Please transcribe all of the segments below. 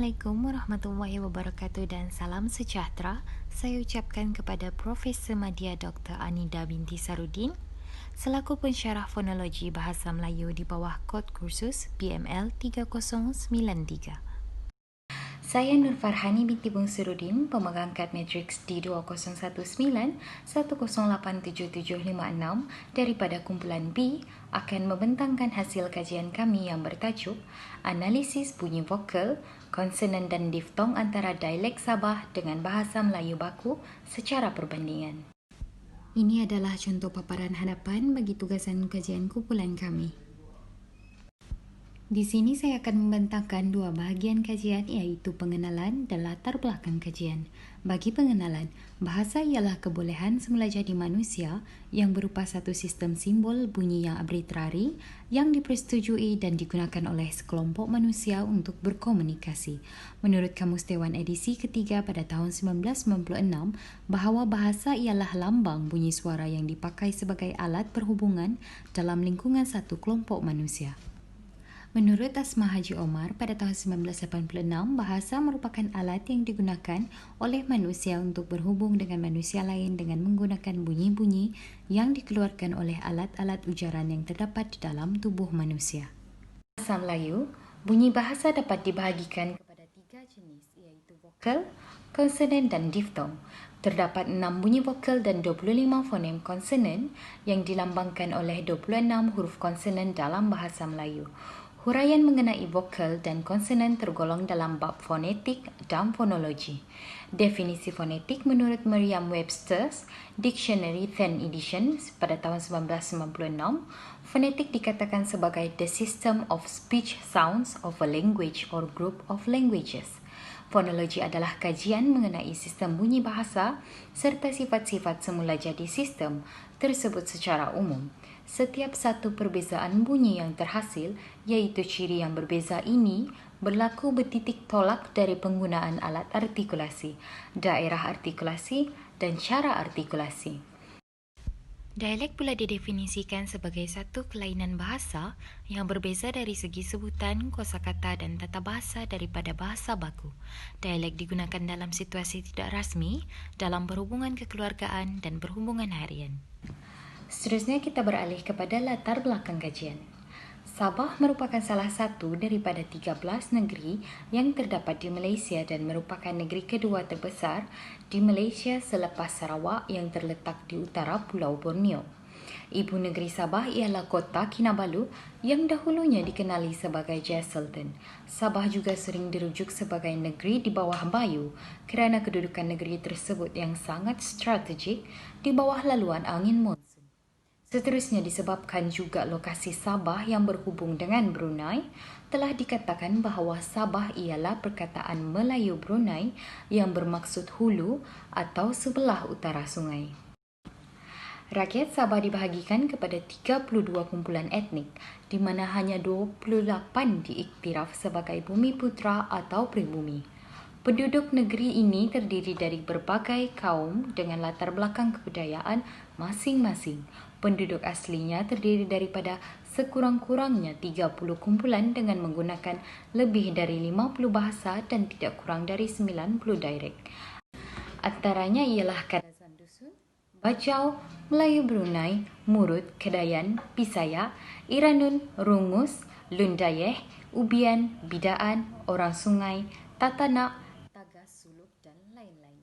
Assalamualaikum warahmatullahi wabarakatuh dan salam sejahtera. Saya ucapkan kepada Profesor Madya Dr. Anida binti Sarudin selaku pensyarah fonologi Bahasa Melayu di bawah kod kursus PML 3093. Saya Nur Farhani binti Bungsirudin, pemegang kad matriks D2019-108776 daripada kumpulan B, akan membentangkan hasil kajian kami yang bertajuk Analisis Bunyi Vokal, Konsonan dan Diftong antara Dialek Sabah dengan Bahasa Melayu Baku secara perbandingan. Ini adalah contoh paparan hadapan bagi tugasan kajian kumpulan kami. Di sini saya akan membentangkan dua bahagian kajian, iaitu pengenalan dan latar belakang kajian. Bagi pengenalan, bahasa ialah kebolehan semula jadi manusia yang berupa satu sistem simbol bunyi yang arbitrari yang dipersetujui dan digunakan oleh sekelompok manusia untuk berkomunikasi. Menurut Kamus Dewan edisi ketiga pada tahun 1996, bahawa bahasa ialah lambang bunyi suara yang dipakai sebagai alat perhubungan dalam lingkungan satu kelompok manusia. Menurut Asma Haji Omar, pada tahun 1986, bahasa merupakan alat yang digunakan oleh manusia untuk berhubung dengan manusia lain dengan menggunakan bunyi-bunyi yang dikeluarkan oleh alat-alat ujaran yang terdapat di dalam tubuh manusia. Bahasa Melayu, bunyi bahasa dapat dibahagikan kepada tiga jenis, iaitu vokal, konsonan dan diftong. Terdapat 6 bunyi vokal dan 25 fonem konsonan yang dilambangkan oleh 26 huruf konsonan dalam bahasa Melayu. Huraian mengenai vokal dan konsonan tergolong dalam bab fonetik dan fonologi. Definisi fonetik menurut Merriam-Webster's Dictionary 10th edition pada tahun 1996, fonetik dikatakan sebagai the system of speech sounds of a language or group of languages. Fonologi adalah kajian mengenai sistem bunyi bahasa serta sifat-sifat semula jadi sistem tersebut secara umum. Setiap satu perbezaan bunyi yang terhasil, iaitu ciri yang berbeza ini, berlaku bertitik tolak dari penggunaan alat artikulasi, daerah artikulasi dan cara artikulasi. Dialek pula didefinisikan sebagai satu kelainan bahasa yang berbeza dari segi sebutan, kosakata dan tata bahasa daripada bahasa baku. Dialek digunakan dalam situasi tidak rasmi, dalam perhubungan kekeluargaan dan perhubungan harian. Seterusnya kita beralih kepada latar belakang kajian. Sabah merupakan salah satu daripada 13 negeri yang terdapat di Malaysia dan merupakan negeri kedua terbesar di Malaysia selepas Sarawak yang terletak di utara Pulau Borneo. Ibu negeri Sabah ialah Kota Kinabalu yang dahulunya dikenali sebagai Jesselton. Sabah juga sering dirujuk sebagai negeri di bawah Bayu kerana kedudukan negeri tersebut yang sangat strategik di bawah laluan angin monsun. Seterusnya disebabkan juga lokasi Sabah yang berhubung dengan Brunei, telah dikatakan bahawa Sabah ialah perkataan Melayu Brunei yang bermaksud hulu atau sebelah utara sungai. Rakyat Sabah dibahagikan kepada 32 kumpulan etnik, di mana hanya 28 diiktiraf sebagai bumi putra atau pribumi. Penduduk negeri ini terdiri dari berbagai kaum dengan latar belakang kebudayaan masing-masing. Penduduk aslinya terdiri daripada sekurang-kurangnya 30 kumpulan dengan menggunakan lebih dari 50 bahasa dan tidak kurang dari 90 dialek. Antaranya ialah Kadazan Dusun, Bajau, Melayu Brunei, Murut, Kedayan, Bisaya, Iranun, Rungus, Lundayeh, Ubian, Bidaan, Orang Sungai, Tatanak, Tagas, Suluk dan lain-lain.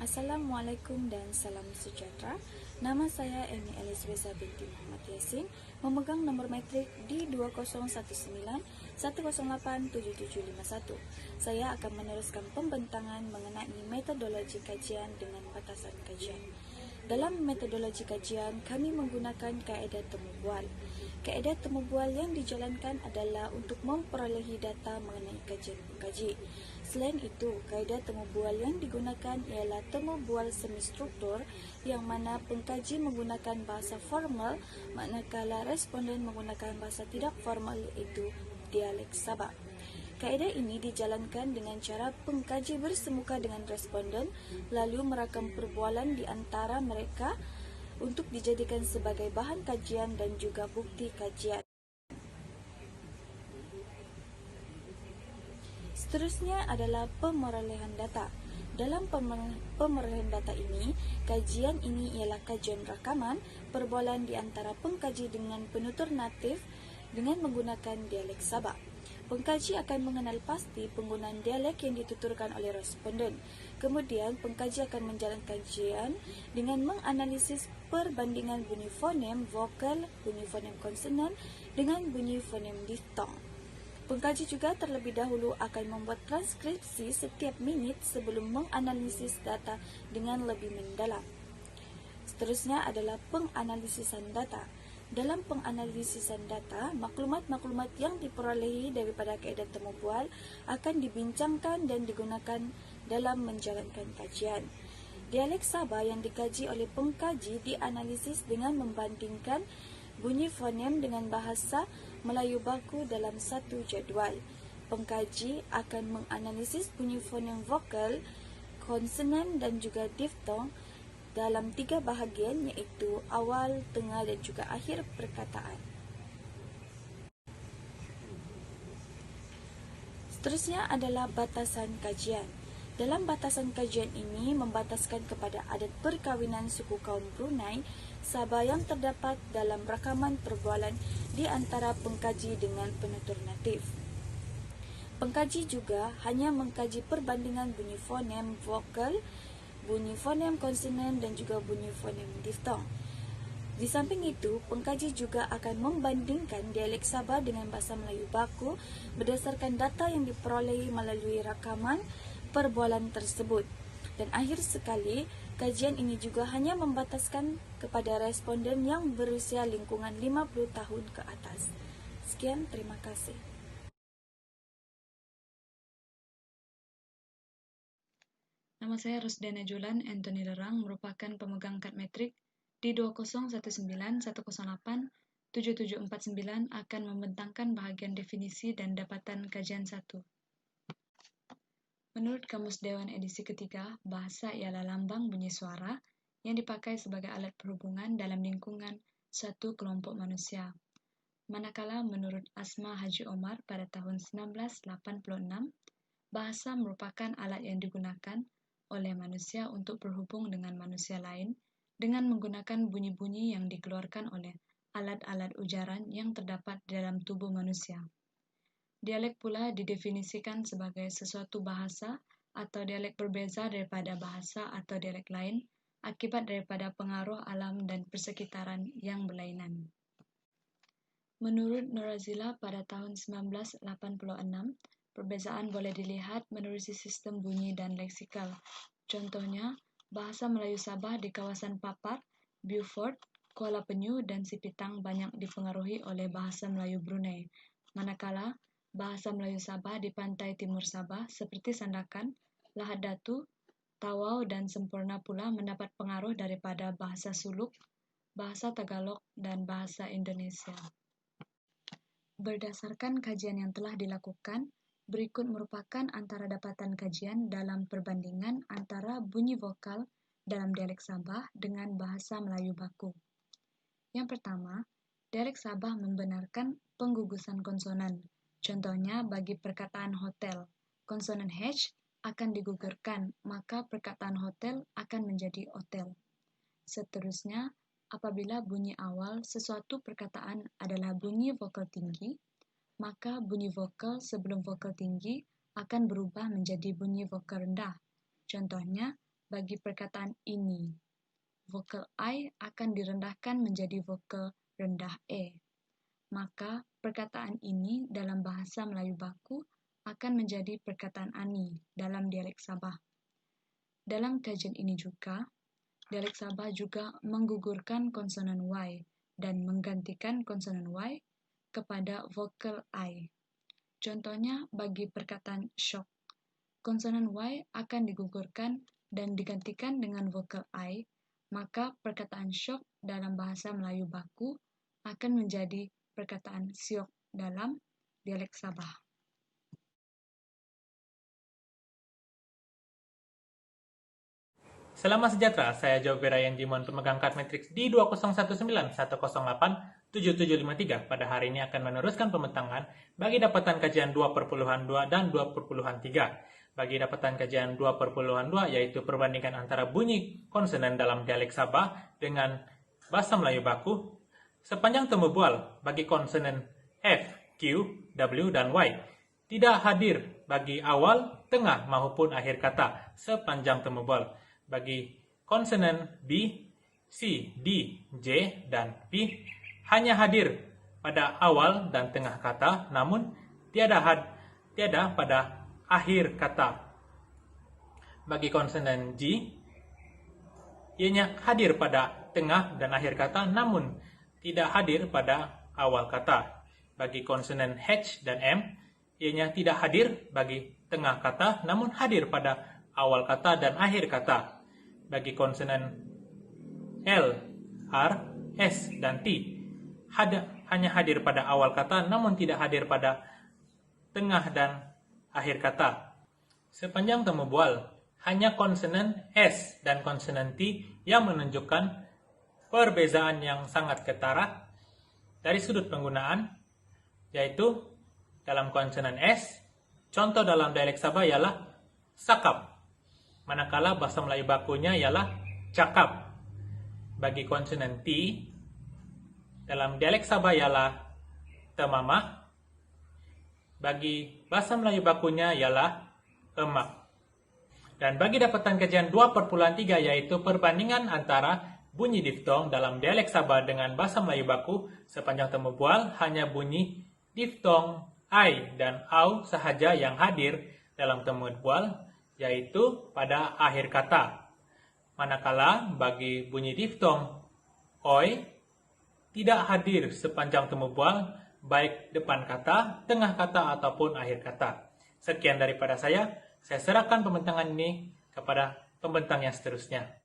Assalamualaikum dan salam sejahtera. Nama saya Amy Elizabeth binti Muhammad Yasin, memegang nombor matrik D2019-108751. Saya akan meneruskan pembentangan mengenai metodologi kajian dengan batasan kajian. Dalam metodologi kajian, kami menggunakan kaedah temu bual. Kaedah temu bual yang dijalankan adalah untuk memperolehi data mengenai kajian pengkaji. Selain itu, kaedah temu bual yang digunakan ialah temu bual semi-struktur yang mana pengkaji menggunakan bahasa formal manakala responden menggunakan bahasa tidak formal iaitu dialek Sabah. Kaedah ini dijalankan dengan cara pengkaji bersemuka dengan responden lalu merakam perbualan di antara mereka untuk dijadikan sebagai bahan kajian dan juga bukti kajian. Seterusnya adalah pemerolehan data. Dalam pemerolehan data ini, kajian ini ialah kajian rakaman perbualan di antara pengkaji dengan penutur natif dengan menggunakan dialek Sabah. Pengkaji akan mengenal pasti penggunaan dialek yang dituturkan oleh responden. Kemudian, pengkaji akan menjalankan kajian dengan menganalisis perbandingan bunyi fonem vokal, bunyi fonem konsonan dengan bunyi fonem diftong. Pengkaji juga terlebih dahulu akan membuat transkripsi setiap minit sebelum menganalisis data dengan lebih mendalam. Seterusnya adalah penganalisisan data. Dalam penganalisisan data, maklumat-maklumat yang diperolehi daripada kaedah temu bual akan dibincangkan dan digunakan dalam menjalankan kajian. Dialek Sabah yang dikaji oleh pengkaji dianalisis dengan membandingkan bunyi fonem dengan bahasa Melayu baku dalam satu jadual. Pengkaji akan menganalisis bunyi fonem vokal, konsonan dan juga diftong dalam 3 bahagian, iaitu awal, tengah dan juga akhir perkataan. Seterusnya adalah batasan kajian. Dalam batasan kajian ini membataskan kepada adat perkahwinan suku kaum Brunei Sabah yang terdapat dalam rakaman perbualan di antara pengkaji dengan penutur natif. Pengkaji juga hanya mengkaji perbandingan bunyi fonem vokal, bunyi fonem konsonan dan juga bunyi fonem diftong. Di samping itu, pengkaji juga akan membandingkan dialek Sabah dengan bahasa Melayu baku berdasarkan data yang diperolehi melalui rakaman perbualan tersebut. Dan akhir sekali, kajian ini juga hanya membataskan kepada responden yang berusia lingkungan 50 tahun ke atas. Sekian, terima kasih. Nama saya Rusdana Julan Anthony Lerang, merupakan pemegang kad metrik di 2019-108-7749 akan membentangkan bahagian definisi dan dapatan kajian 1. Menurut Kamus Dewan edisi ketiga, bahasa ialah lambang bunyi suara yang dipakai sebagai alat perhubungan dalam lingkungan suatu kelompok manusia. Manakala menurut Asma Haji Omar pada tahun 1986, bahasa merupakan alat yang digunakan oleh manusia untuk berhubung dengan manusia lain dengan menggunakan bunyi-bunyi yang dikeluarkan oleh alat-alat ujaran yang terdapat dalam tubuh manusia. Dialek pula didefinisikan sebagai sesuatu bahasa atau dialek berbeza daripada bahasa atau dialek lain akibat daripada pengaruh alam dan persekitaran yang berlainan. Menurut Norazila pada tahun 1986, perbezaan boleh dilihat menerusi sistem bunyi dan leksikal. Contohnya, bahasa Melayu Sabah di kawasan Papar, Beaufort, Kuala Penyu, dan Sipitang banyak dipengaruhi oleh bahasa Melayu Brunei, manakala bahasa Melayu Sabah di pantai timur Sabah seperti Sandakan, Lahad Datu, Tawau, dan Semporna pula mendapat pengaruh daripada bahasa Suluk, bahasa Tagalog, dan bahasa Indonesia. Berdasarkan kajian yang telah dilakukan, berikut merupakan antara dapatan kajian dalam perbandingan antara bunyi vokal dalam dialek Sabah dengan bahasa Melayu baku. Yang pertama, dialek Sabah membenarkan penggugusan konsonan. Contohnya, bagi perkataan hotel, konsonan H akan digugurkan, maka perkataan hotel akan menjadi hotel. Seterusnya, apabila bunyi awal sesuatu perkataan adalah bunyi vokal tinggi, maka bunyi vokal sebelum vokal tinggi akan berubah menjadi bunyi vokal rendah. Contohnya, bagi perkataan ini, vokal I akan direndahkan menjadi vokal rendah E. Maka perkataan ini dalam bahasa Melayu baku akan menjadi perkataan ani dalam dialek Sabah. Dalam kajian ini juga, dialek Sabah juga menggugurkan konsonan Y dan menggantikan konsonan Y kepada vokal I. Contohnya, bagi perkataan shock, konsonan Y akan digugurkan dan digantikan dengan vokal I, maka perkataan shock dalam bahasa Melayu baku akan menjadi perkataan siok dalam dialek Sabah. Selamat sejahtera, saya Jawab Rayan Jimon, pemegang kad matriks di 2019-108 7753 pada hari ini akan meneruskan pembentangan bagi dapatan kajian 2/2 dan 2/3. Bagi dapatan kajian 2/2 yaitu perbandingan antara bunyi konsonan dalam dialek Sabah dengan bahasa Melayu baku sepanjang temu bual bagi konsonan F, Q, W, dan Y tidak hadir bagi awal, tengah maupun akhir kata sepanjang temu bual. Bagi konsonan B, C, D, J, dan P hanya hadir pada awal dan tengah kata, namun tiada pada akhir kata. Bagi konsonan G, ianya hadir pada tengah dan akhir kata, namun tidak hadir pada awal kata. Bagi konsonan H dan M, ianya tidak hadir bagi tengah kata, namun hadir pada awal kata dan akhir kata. Bagi konsonan L, R, S, dan T, hanya hadir pada awal kata, namun tidak hadir pada tengah dan akhir kata. Sepanjang temu bual, hanya konsonan S dan konsonan T yang menunjukkan perbezaan yang sangat ketara dari sudut penggunaan, yaitu dalam konsonan S, contoh dalam dialek Sabah ialah sakap, manakala bahasa Melayu bakunya ialah cakap. Bagi konsonan T, dalam dialek Sabah ialah temamah, bagi bahasa Melayu bakunya ialah emak. Dan bagi dapatan kajian 2/3 yaitu perbandingan antara bunyi diftong dalam dialek Sabah dengan bahasa Melayu baku sepanjang temu bual hanya bunyi diftong ai dan au sahaja yang hadir dalam temu bual, yaitu pada akhir kata. Manakala bagi bunyi diftong oi tidak hadir sepanjang temu bual, baik depan kata, tengah kata, ataupun akhir kata. Sekian daripada saya serahkan pembentangan ini kepada pembentang yang seterusnya.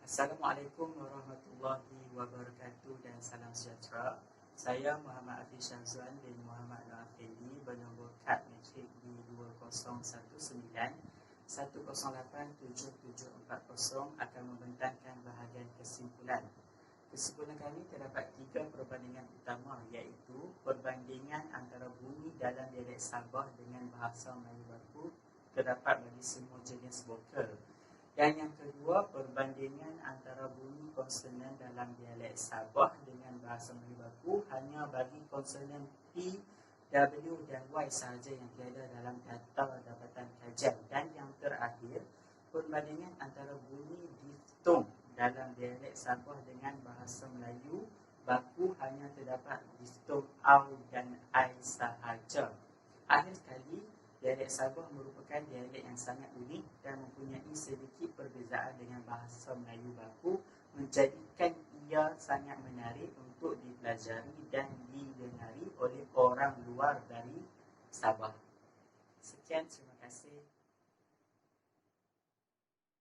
Assalamualaikum warahmatullahi wabarakatuh dan salam sejahtera. Saya Muhammad Hafiz Syazwan bin Muhammad Nur Afendi bernombor kad matrik D2019 1087740 akan membentangkan bahagian kesimpulan. Kesimpulan kami terdapat 3 perbandingan utama, iaitu perbandingan antara bunyi dalam dialek Sabah dengan bahasa Melayu baku terdapat bagi semua jenis vokal. Dan yang kedua, perbandingan antara bunyi konsonan dalam dialek Sabah dengan bahasa Melayu baku hanya bagi konsonan P, W dan Y sahaja yang tiada dalam data dapatan kajian. Dan yang terakhir, perbandingan antara bunyi diftong dalam dialek Sabah dengan bahasa Melayu baku hanya terdapat diftong au dan ai sahaja. Akhir sekali, dialek Sabah merupakan dialek yang sangat unik dan mempunyai sedikit perbezaan dengan bahasa Melayu baku, menjadikan ia sangat menarik untuk dipelajari dan didengari oleh orang luar dari Sabah. Sekian, terima kasih.